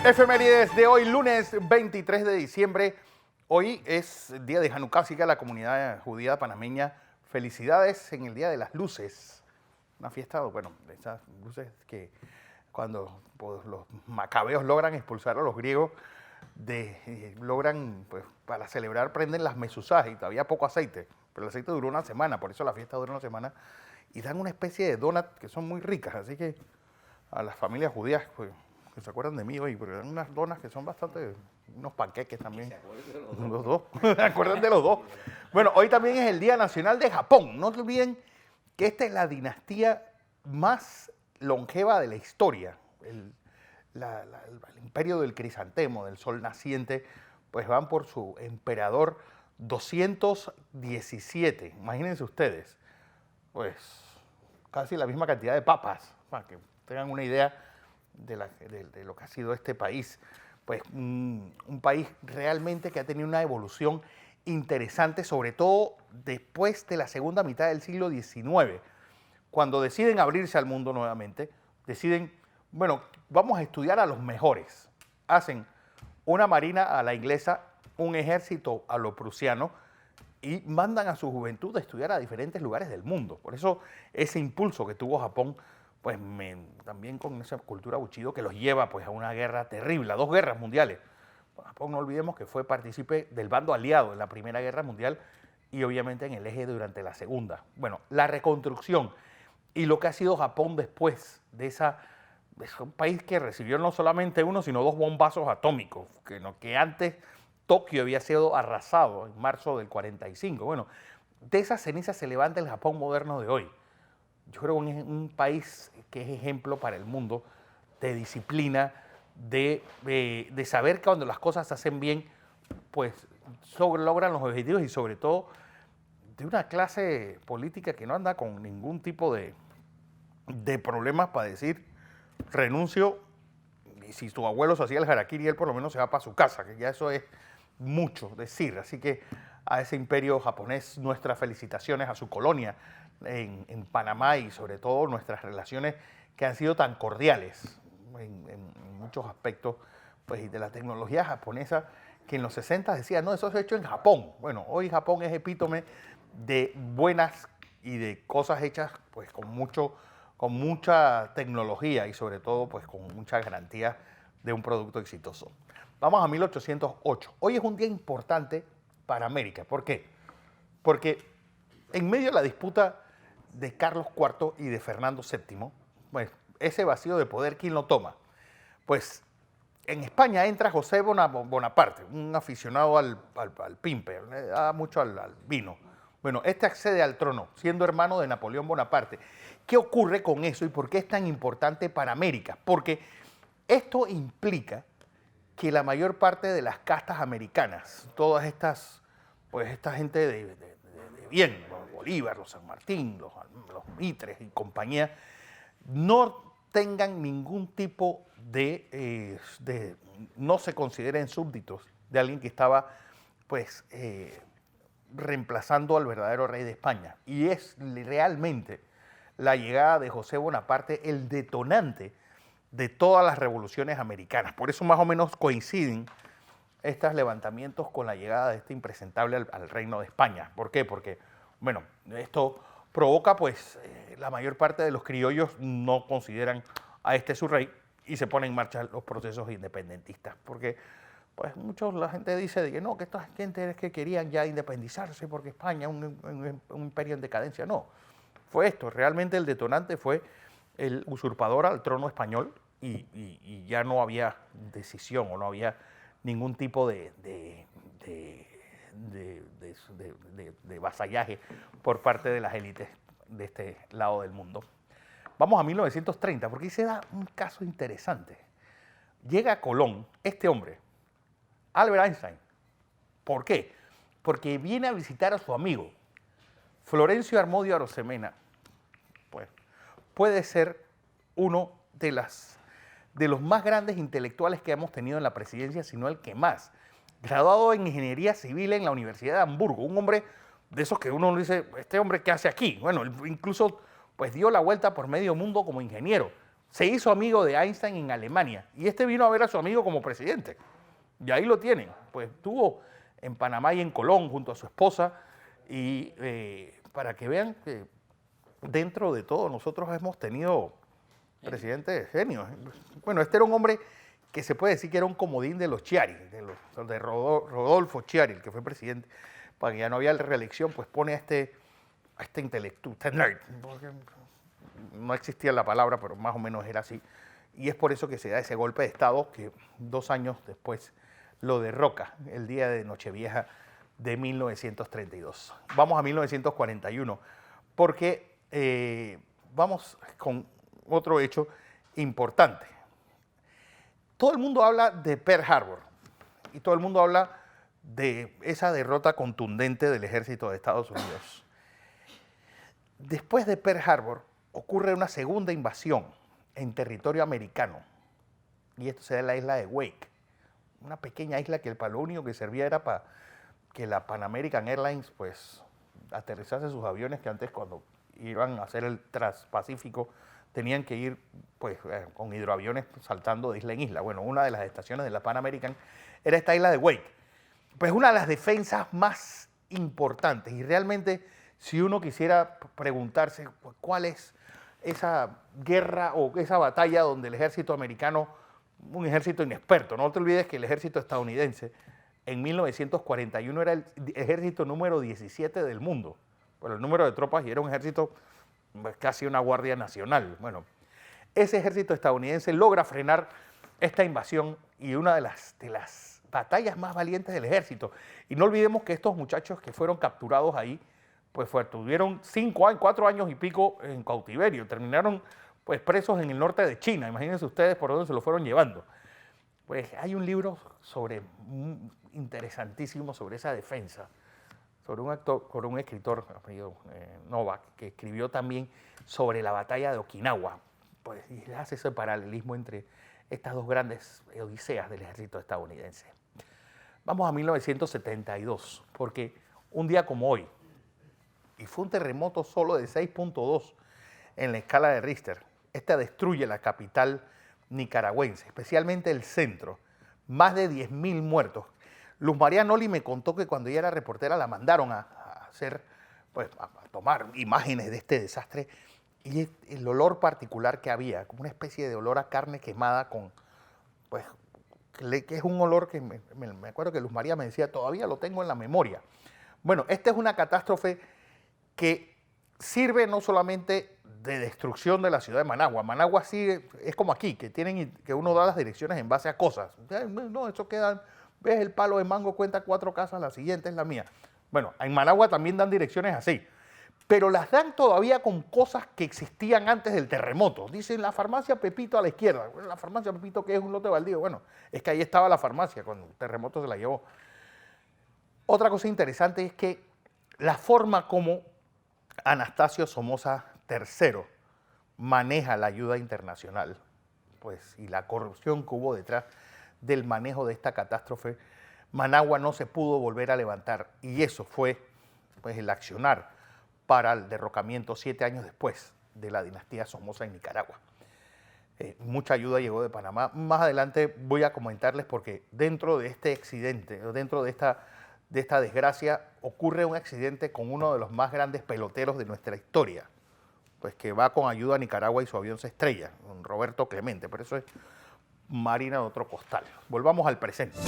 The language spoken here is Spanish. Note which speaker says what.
Speaker 1: Efemérides de hoy, lunes 23 de diciembre. Hoy es el día de Hanukkah, así que a la comunidad judía panameña, felicidades en el Día de las Luces. Una fiesta, bueno, de esas luces que cuando pues, los macabeos logran expulsar a los griegos, logran, pues, para celebrar, prenden las mesuzás y todavía poco aceite, pero el aceite duró una semana, por eso la fiesta duró una semana, y dan una especie de donut que son muy ricas, así que a las familias judías, pues, que se acuerdan de mí hoy, porque dan unas donas que son bastante, unos panqueques también. Los dos, se acuerdan de los dos. Bueno, hoy también es el Día Nacional de Japón. No olviden que esta es la dinastía más longeva de la historia. El imperio del crisantemo, del sol naciente, pues van por su emperador 217. Imagínense ustedes, pues casi la misma cantidad de papas, para que tengan una idea de lo que ha sido este país. Pues un país realmente que ha tenido una evolución interesante, sobre todo después de la segunda mitad del siglo XIX, cuando deciden abrirse al mundo nuevamente, deciden, bueno, vamos a estudiar a los mejores. Hacen una marina a la inglesa, un ejército a lo prusiano y mandan a su juventud a estudiar a diferentes lugares del mundo. Por eso ese impulso que tuvo Japón, pues también con esa cultura Bushido que los lleva pues a una guerra terrible, a dos guerras mundiales. Japón, no olvidemos que fue partícipe del bando aliado en la Primera Guerra Mundial y obviamente en el eje durante la Segunda. Bueno, la reconstrucción y lo que ha sido Japón después de esa... Es un país que recibió no solamente uno, sino dos bombazos atómicos, que antes Tokio había sido arrasado en marzo del 45. Bueno, de esas cenizas se levanta el Japón moderno de hoy. Yo creo que es un país que es ejemplo para el mundo de disciplina, de saber que cuando las cosas se hacen bien, pues logran los objetivos y sobre todo de una clase política que no anda con ningún tipo de problemas para decir renuncio, y si su abuelo se hacía el harakiri, él por lo menos se va para su casa, que ya eso es mucho decir. Así que a ese imperio japonés nuestras felicitaciones, a su colonia en Panamá y sobre todo nuestras relaciones que han sido tan cordiales en muchos aspectos, pues, y de la tecnología japonesa que en los 60 decía, no, eso se ha hecho en Japón. Bueno, hoy Japón es epítome de buenas y de cosas hechas pues con mucha tecnología y sobre todo pues con mucha garantía de un producto exitoso. Vamos a 1808. Hoy es un día importante para América. ¿Por qué? Porque en medio de la disputa de Carlos IV y de Fernando VII, pues ese vacío de poder, ¿quién lo toma? Pues en España entra José Bonaparte, un aficionado al pimpe, le da mucho al vino. Bueno, este accede al trono, siendo hermano de Napoleón Bonaparte. ¿Qué ocurre con eso y por qué es tan importante para América? Porque esto implica que la mayor parte de las castas americanas, todas estas, pues esta gente de bien, los Bolívar, los San Martín, los Mitres y compañía, no tengan ningún tipo no se consideren súbditos de alguien que estaba, pues, reemplazando al verdadero rey de España. Y es realmente la llegada de José Bonaparte el detonante de todas las revoluciones americanas. Por eso más o menos coinciden estos levantamientos con la llegada de este impresentable al reino de España. ¿Por qué? Porque, bueno, esto provoca, pues, la mayor parte de los criollos no consideran a este su rey y se ponen en marcha los procesos independentistas. Porque, pues, la gente dice de que no, que estas gente es que querían ya independizarse porque España es un imperio en decadencia. No, fue esto. Realmente el detonante fue el usurpador al trono español y ya no había decisión o no había ningún tipo de vasallaje por parte de las élites de este lado del mundo. Vamos a 1930, porque ahí se da un caso interesante. Llega a Colón este hombre, Albert Einstein. ¿Por qué? Porque viene a visitar a su amigo, Florencio Armodio Arosemena. Pues puede ser uno de los más grandes intelectuales que hemos tenido en la presidencia, sino el que más. Graduado en Ingeniería Civil en la Universidad de Hamburgo, un hombre de esos que uno dice, ¿este hombre qué hace aquí? Bueno, incluso pues dio la vuelta por medio mundo como ingeniero. Se hizo amigo de Einstein en Alemania y este vino a ver a su amigo como presidente. Y ahí lo tienen. Pues estuvo en Panamá y en Colón junto a su esposa y para que vean que dentro de todo nosotros hemos tenido presidentes genios. Bueno, este era un hombre que se puede decir que era un comodín de los Chiari, de Rodolfo Chiari, el que fue presidente, para que ya no había reelección, pues pone a este intelectual, este nerd, porque no existía la palabra, pero más o menos era así, y es por eso que se da ese golpe de Estado que 2 años después lo derroca, el día de Nochevieja de 1932. Vamos a 1941, porque vamos con otro hecho importante. Todo el mundo habla de Pearl Harbor y todo el mundo habla de esa derrota contundente del ejército de Estados Unidos. Después de Pearl Harbor ocurre una segunda invasión en territorio americano y esto se da en la isla de Wake, una pequeña isla que para lo único que servía era para que la Pan American Airlines pues aterrizase sus aviones, que antes cuando iban a hacer el Transpacífico tenían que ir pues con hidroaviones saltando de isla en isla. Bueno, una de las estaciones de la Pan American era esta isla de Wake. Pues una de las defensas más importantes y realmente si uno quisiera preguntarse cuál es esa guerra o esa batalla donde el ejército americano, un ejército inexperto, no te olvides que el ejército estadounidense en 1941 era el ejército número 17 del mundo, por el número de tropas y era un ejército casi una guardia nacional. Bueno, ese ejército estadounidense logra frenar esta invasión y una de las batallas más valientes del ejército. Y no olvidemos que estos muchachos que fueron capturados ahí, pues tuvieron 4 años y pico en cautiverio, terminaron pues presos en el norte de China. Imagínense ustedes por dónde se lo fueron llevando. Pues hay un libro interesantísimo sobre esa defensa, sobre un escritor Novak, que escribió también sobre la batalla de Okinawa, pues, y hace ese paralelismo entre estas dos grandes odiseas del ejército estadounidense. Vamos a 1972, porque un día como hoy, y fue un terremoto solo de 6.2 en la escala de Richter, esta destruye la capital nicaragüense, especialmente el centro, más de 10.000 muertos. Luz María Noli me contó que cuando ella era reportera la mandaron a hacer, pues, a tomar imágenes de este desastre y el olor particular que había, como una especie de olor a carne quemada con, pues, que es un olor que me acuerdo que Luz María me decía, todavía lo tengo en la memoria. Bueno, esta es una catástrofe que sirve no solamente de destrucción de la ciudad de Managua. Managua sigue, es como aquí, que uno da las direcciones en base a cosas. No, eso queda, ves el palo de mango, cuenta 4 casas, la siguiente es la mía. Bueno, en Managua también dan direcciones así, pero las dan todavía con cosas que existían antes del terremoto. Dicen la farmacia Pepito a la izquierda. Bueno, la farmacia Pepito, que es un lote baldío. Bueno, es que ahí estaba la farmacia cuando el terremoto se la llevó. Otra cosa interesante es que la forma como Anastasio Somoza III maneja la ayuda internacional, pues, y la corrupción que hubo detrás del manejo de esta catástrofe, Managua no se pudo volver a levantar y eso fue, pues, el accionar para el derrocamiento 7 años después de la dinastía Somoza en Nicaragua. Mucha ayuda llegó de Panamá. Más adelante voy a comentarles porque dentro de este accidente, dentro de esta desgracia, ocurre un accidente con uno de los más grandes peloteros de nuestra historia, pues que va con ayuda a Nicaragua y su avión se estrella, don Roberto Clemente, pero eso es Marina de otro costal. Volvamos al presente.